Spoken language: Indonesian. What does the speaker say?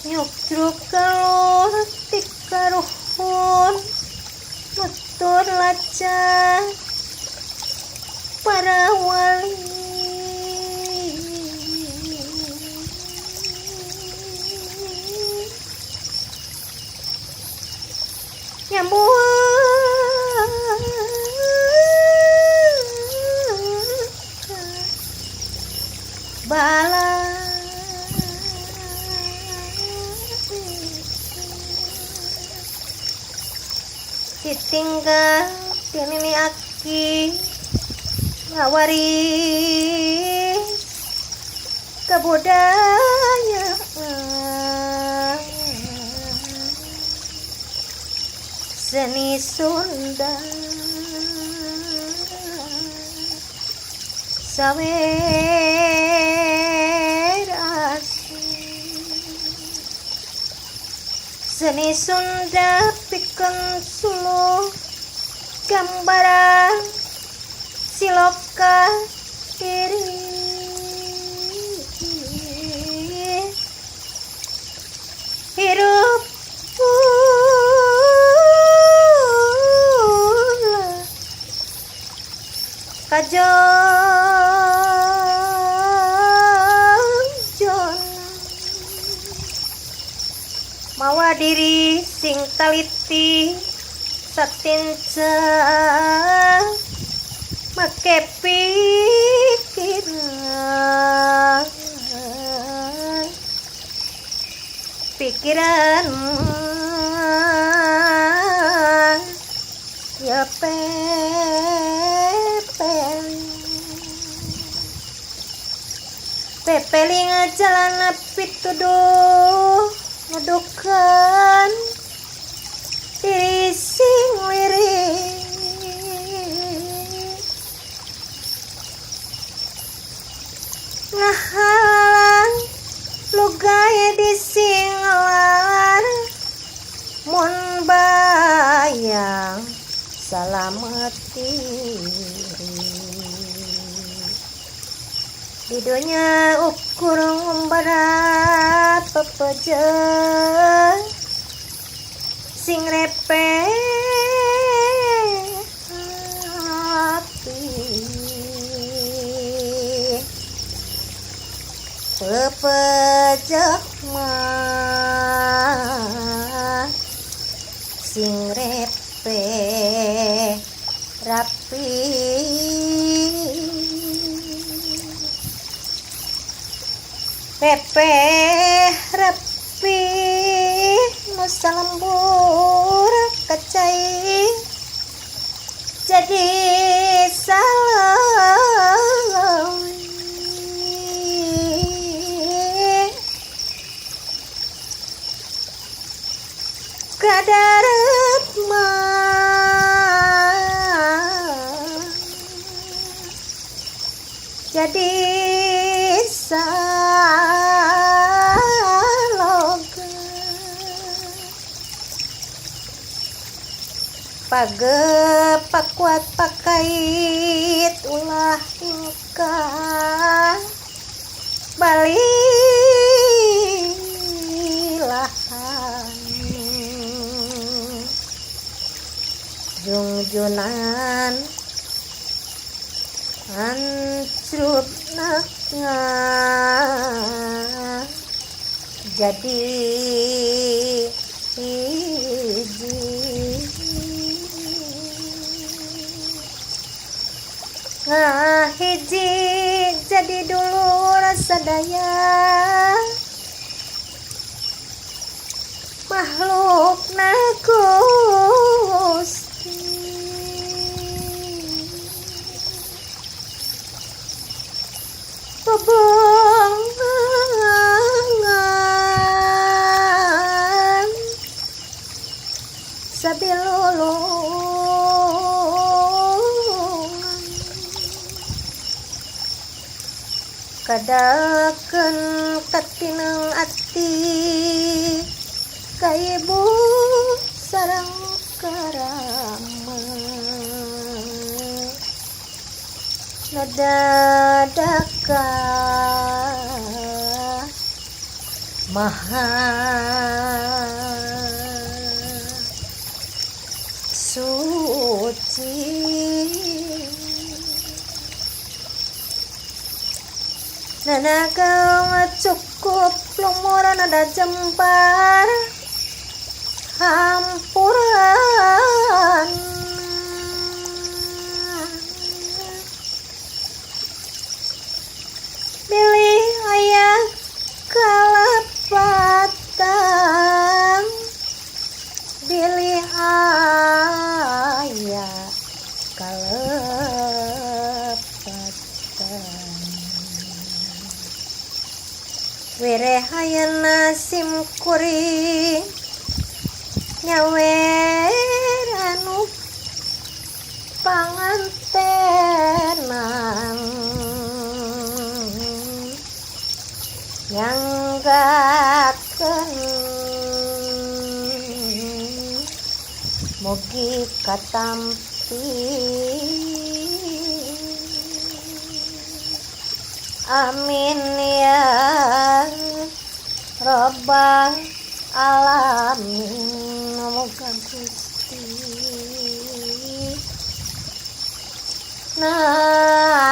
nyukruk kalur tikaruhun nutur laca para wali nyambung bala ditinggal tinini aki ngawari kebudayaan seni Sunda sawer seni Sunda pikeun suluh gambaran siloka diri hirup kajonjon mawa diri sing taliti satinca make pikiran ya pepeling jalan pituduh ngedukan diri sing lirik ngahalang lugaya di singlar mun bayang salamati di dunia ukur ngumbara pepeje sing repe pepejek mah sing repe rapi pepe rapi nusa lembur kecai jadi salah kadarat mah jadi saloga pakuat pakait ulah ingkah balilah jungjunan hancurna jadi hiji hiji jadi dulur sadaya makhluk Gusti bebangan sabilulungan kadakeun katineng ati ka ibu sareng karama nadadaka maha suci. Nanaga cukup lumur nada jempar hampuran pilih ayah kalapatan pilih ayah kalapatan wirehayana sim kuring nyawer anu pangantenan nyanggakeun mugi katampi amin ya rabbal alamin. Moga Gusti nah